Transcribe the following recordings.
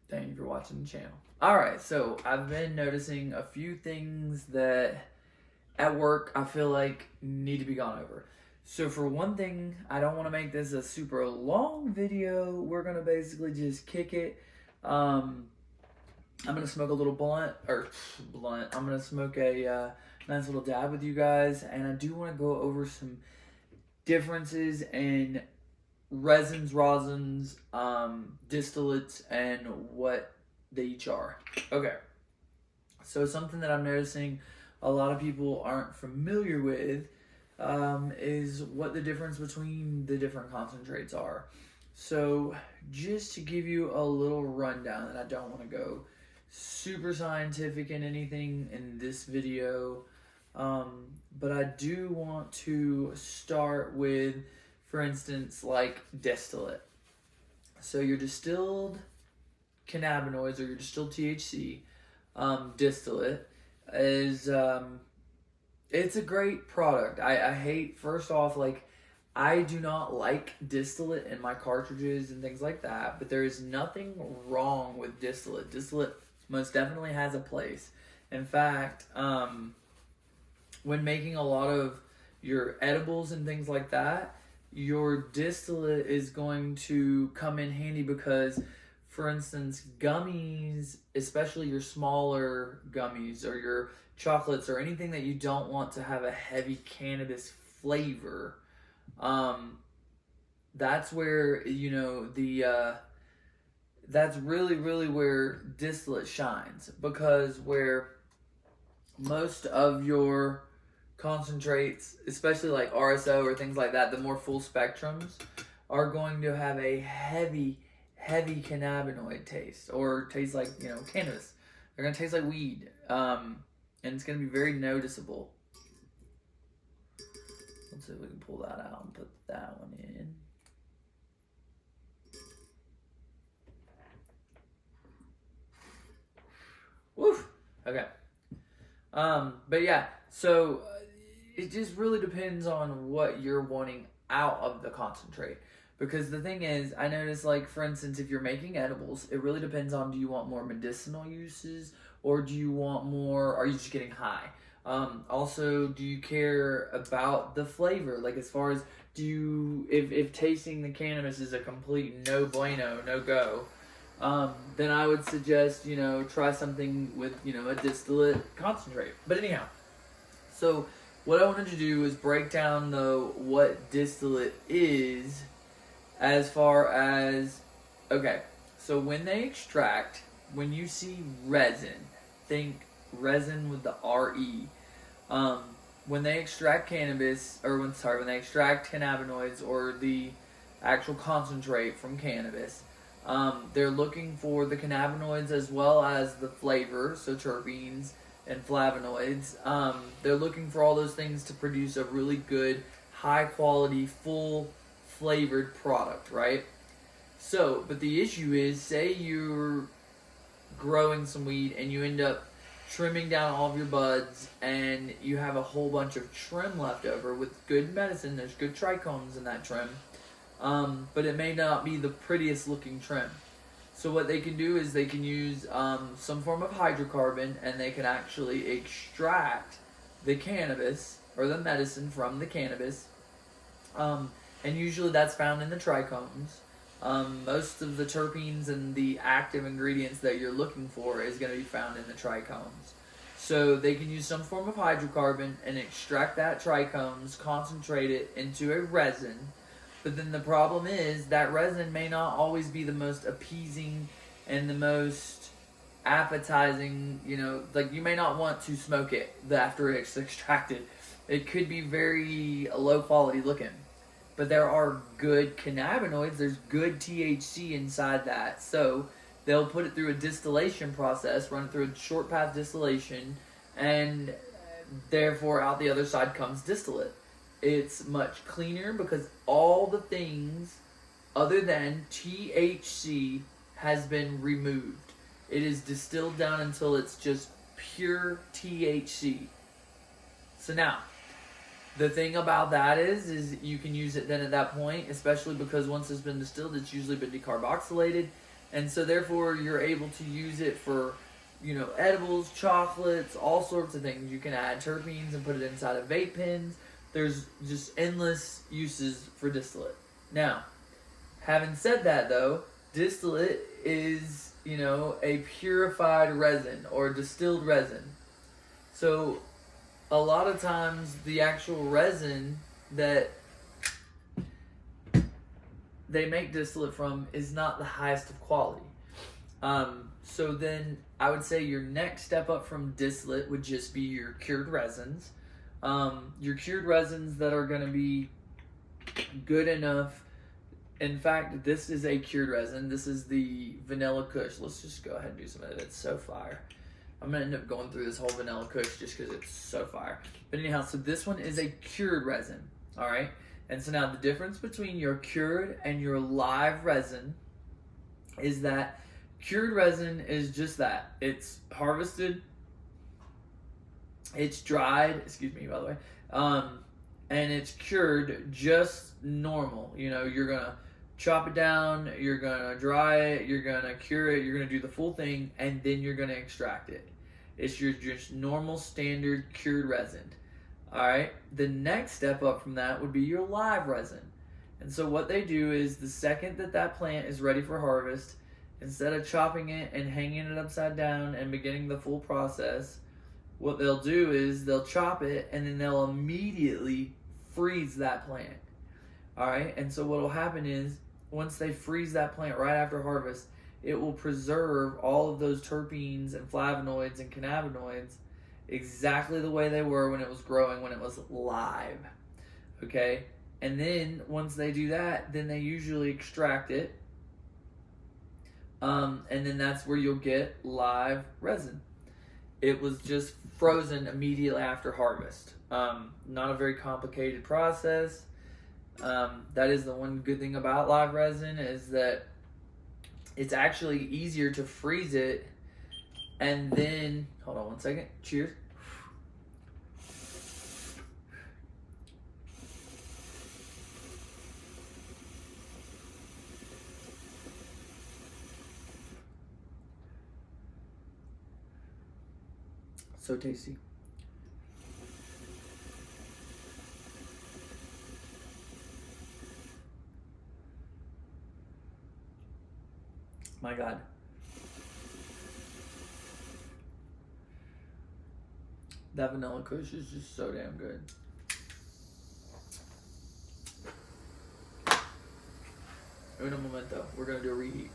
Thank you for watching the channel. Alright, so I've been noticing a few things that at work I feel like need to be gone over. So for one thing, I don't want to make this a super long video. We're going to basically just kick it. I'm going to smoke a little blunt. I'm going to smoke a nice little dab with you guys. And I do want to go over some differences in resins, rosins, distillates, and what they each are. Okay, so something that I'm noticing a lot of people aren't familiar with is what the difference between the different concentrates are. So just to give you a little rundown, and I don't want to go super scientific in anything in this video, but I do want to start with, for instance, like distillate. So your distilled cannabinoids or your distilled THC distillate is it's a great product. I hate, first off, like, I do not like distillate in my cartridges and things like that, but there is nothing wrong with distillate. Distillate most definitely has a place. In fact, when making a lot of your edibles and things like that, your distillate is going to come in handy because, for instance, gummies, especially your smaller gummies or your chocolates or anything that you don't want to have a heavy cannabis flavor, that's where, you know, that's really where distillate shines, because where most of your concentrates, especially like RSO or things like that, the more full spectrums, are going to have a heavy cannabinoid taste, or taste like, you know, cannabis. They're going to taste like weed, and it's going to be very noticeable. Let's see if we can pull that out and put that one in. Woof. Okay. But yeah, so it just really depends on what you're wanting out of the concentrate. Because the thing is, I notice, like, for instance, if you're making edibles, it really depends on, do you want more medicinal uses, or do you want more, are you just getting high? Also, do you care about the flavor? Like, as far as, do you, if tasting the cannabis is a complete no bueno, no go, then I would suggest, you know, try something with, you know, a distillate concentrate. But anyhow, so what I wanted to do is break down, though, what distillate is, as far as, okay, so when they extract, when you see resin, think resin with the R-E. When they extract cannabis, or when they extract cannabinoids or the actual concentrate from cannabis, they're looking for the cannabinoids as well as the flavor, so terpenes and flavonoids. They're looking for all those things to produce a really good, high quality, full flavored product, right? So, but the issue is, say you're growing some weed and you end up trimming down all of your buds and you have a whole bunch of trim left over with good medicine. There's good trichomes in that trim, but it may not be the prettiest looking trim. So what they can do is they can use some form of hydrocarbon, and they can actually extract the cannabis or the medicine from the cannabis, and usually that's found in the trichomes. Most of the terpenes and the active ingredients that you're looking for is going to be found in the trichomes. So they can use some form of hydrocarbon and extract that trichomes, concentrate it into a resin. But then the problem is that resin may not always be the most appeasing and the most appetizing, you know, like, you may not want to smoke it after it's extracted. It could be very low quality looking. But there are good cannabinoids, there's good THC inside that. So they'll put it through a distillation process, run it through a short path distillation, and therefore out the other side comes distillate. It's much cleaner because all the things other than THC has been removed. It is distilled down until it's just pure THC. So now, the thing about that is you can use it then at that point, especially because once it's been distilled, it's usually been decarboxylated, And so therefore you're able to use it for, edibles, chocolates, all sorts of things. You can add terpenes and put it inside of vape pens. There's just endless uses for distillate. Now, having said that though, distillate is, a purified resin or distilled resin. So a lot of times the actual resin that they make distillate from is not the highest of quality. So then I would say your next step up from distillate would just be your cured resins. Your cured resins that are going to be good enough. In fact, this is a cured resin. This is the Vanilla Kush. Let's just go ahead and do some of it. It's so fire. I'm going to end up going through this whole Vanilla Kush just because it's so fire. But anyhow, so this one is a cured resin. All right? And so now the difference between your cured and your live resin is that cured resin is just that. It's harvested, it's dried, excuse me, by the way, and it's cured just normal. You're going to chop it down, you're going to dry it, you're going to cure it, you're going to do the full thing, and then you're going to extract it. It's your just normal standard cured resin. All right, the next step up from that would be your live resin. And so what they do is the second that plant is ready for harvest, instead of chopping it and hanging it upside down and beginning the full process, what they'll do is they'll chop it and then they'll immediately freeze that plant. All right, and so what will happen is once they freeze that plant right after harvest, it will preserve all of those terpenes and flavonoids and cannabinoids exactly the way they were when it was growing, when it was live. Okay? And then once they do that, then they usually extract it. And then that's where you'll get live resin. It was just frozen immediately after harvest. Not a very complicated process. That is the one good thing about live resin is that it's actually easier to freeze it and then, hold on one second. Cheers. So tasty. My God. That Vanilla Kush is just so damn good. In a momento, we're going to do a reheat.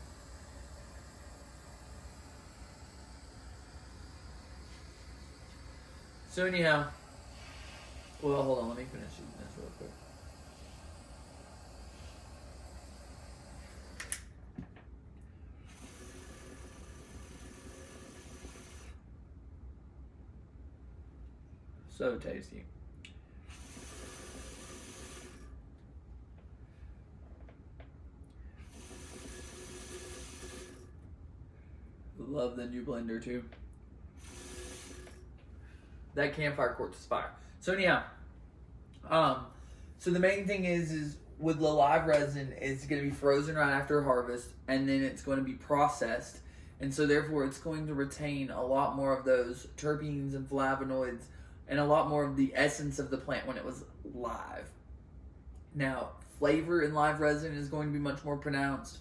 So anyhow, well, hold on, let me finish eating this real quick. So tasty. Love the new blender too. That campfire quartz is fire. So anyhow, so the main thing is with the live resin, it's going to be frozen right after harvest, and then it's going to be processed, and so therefore it's going to retain a lot more of those terpenes and flavonoids, and a lot more of the essence of the plant when it was live. Now, flavor in live resin is going to be much more pronounced.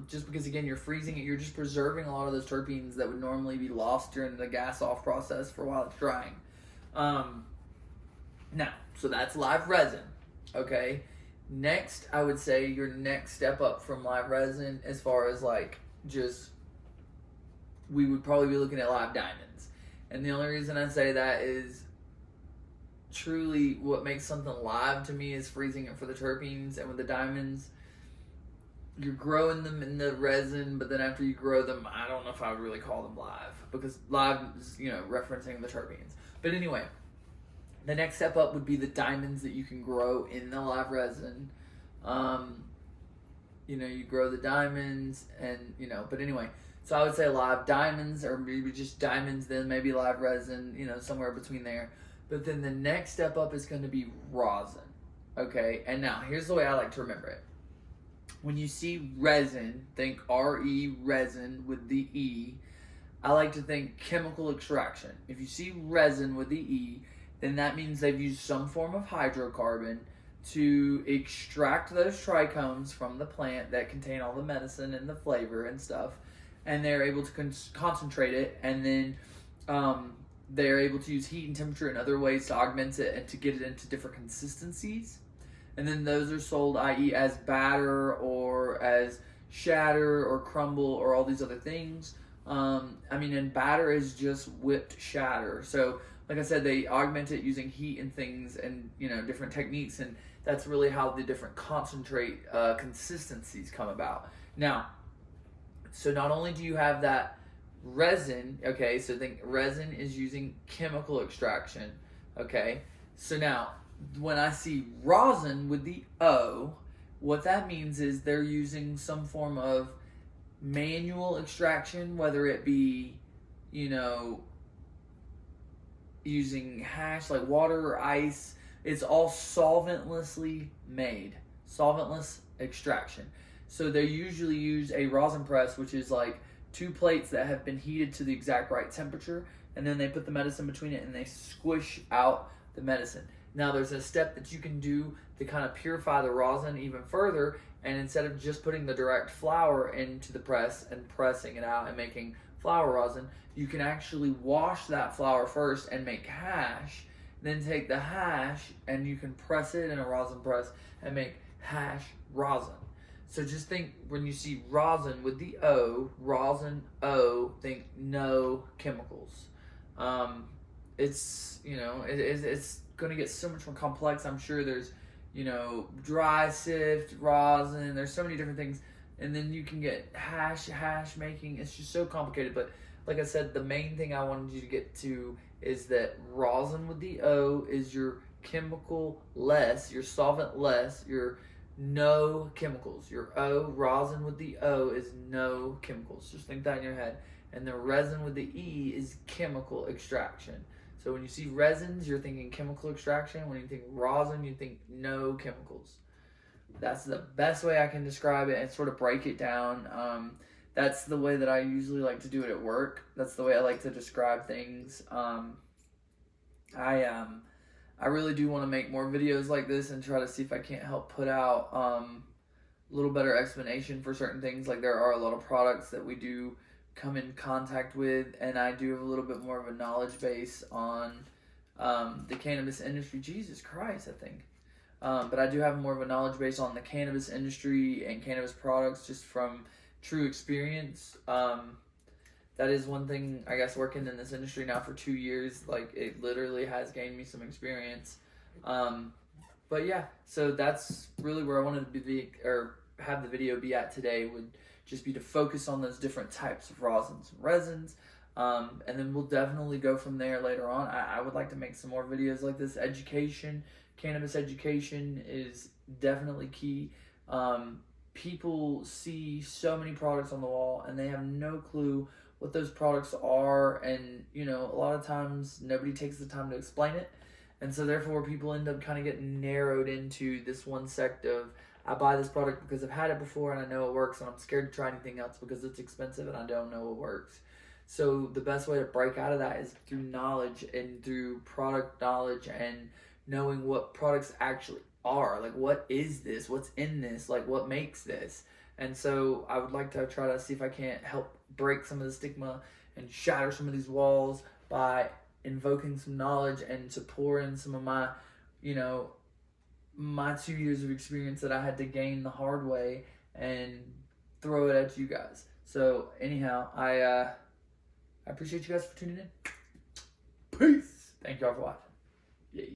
Just because again you're freezing it, you're just preserving a lot of those terpenes that would normally be lost during the gas off process for while it's drying. Now, so that's live resin. Okay. Next, I would say your next step up from live resin, as far as we would probably be looking at live diamonds. And the only reason I say that is truly what makes something live to me is freezing it for the terpenes, and with the diamonds, you're growing them in the resin, but then after you grow them, I don't know if I would really call them live, because live is, referencing the terpenes. But anyway, the next step up would be the diamonds that you can grow in the live resin. You grow the diamonds and, but anyway, so I would say live diamonds, or maybe just diamonds, then maybe live resin, somewhere between there. But then the next step up is going to be rosin. Okay, and now here's the way I like to remember it. when you see resin, think R-E, resin with the E. I like to think chemical extraction. If you see resin with the E, then that means they've used some form of hydrocarbon to extract those trichomes from the plant that contain all the medicine and the flavor and stuff, and they're able to concentrate it, and then they're able to use heat and temperature and other ways to augment it and to get it into different consistencies. And then those are sold, i.e., as batter or as shatter or crumble or all these other things. And batter is just whipped shatter. So, like I said, they augment it using heat and things and, different techniques. And that's really how the different concentrate consistencies come about. Now, so not only do you have that resin, okay, so think resin is using chemical extraction, okay? So now, when I see rosin with the O, what that means is they're using some form of manual extraction, whether it be, using hash like water or ice. It's all solventlessly made, solventless extraction. So they usually use a rosin press, which is like 2 plates that have been heated to the exact right temperature, and then they put the medicine between it and they squish out the medicine. Now there's a step that you can do to kind of purify the rosin even further, and instead of just putting the direct flour into the press and pressing it out and making flour rosin, you can actually wash that flour first and make hash, then take the hash and you can press it in a rosin press and make hash rosin. So just think, when you see rosin with the O, rosin O, think no chemicals. It's going to get so much more complex. I'm sure there's, dry sift, rosin, there's so many different things. And then you can get hash making. It's just so complicated. But like I said, the main thing I wanted you to get to is that rosin with the O is your chemical less, your solvent less, your no chemicals. Your O, rosin with the O, is no chemicals. Just think that in your head. And the resin with the E is chemical extraction. So when you see resins, you're thinking chemical extraction. When you think rosin, you think no chemicals. That's the best way I can describe it and sort of break it down. That's the way that I usually like to do it at work. That's the way I like to describe things. I really do want to make more videos like this and try to see if I can't help put out a little better explanation for certain things. Like, there are a lot of products that we do come in contact with, and I do have a little bit more of a knowledge base on the cannabis industry. Jesus Christ, I think. But I do have more of a knowledge base on the cannabis industry and cannabis products just from true experience. That is one thing, I guess, working in this industry now for 2 years, like, it literally has gained me some experience. But yeah, so that's really where I wanted to be, or have the video be at today, would just be to focus on those different types of rosins and resins. And then we'll definitely go from there later on. I would like to make some more videos like this. Cannabis education is definitely key. People see so many products on the wall and they have no clue what those products are, and a lot of times nobody takes the time to explain it, and so therefore people end up kind of getting narrowed into this one sect of, I buy this product because I've had it before and I know it works, and I'm scared to try anything else because it's expensive and I don't know what works. So the best way to break out of that is through knowledge and through product knowledge and knowing what products actually are. Like, what is this? What's in this? Like, what makes this? And so I would like to try to see if I can't help break some of the stigma and shatter some of these walls by invoking some knowledge and to pour in some of my, my 2 years of experience that I had to gain the hard way and throw it at you guys. So anyhow, I appreciate you guys for tuning in. Peace. Thank y'all for watching.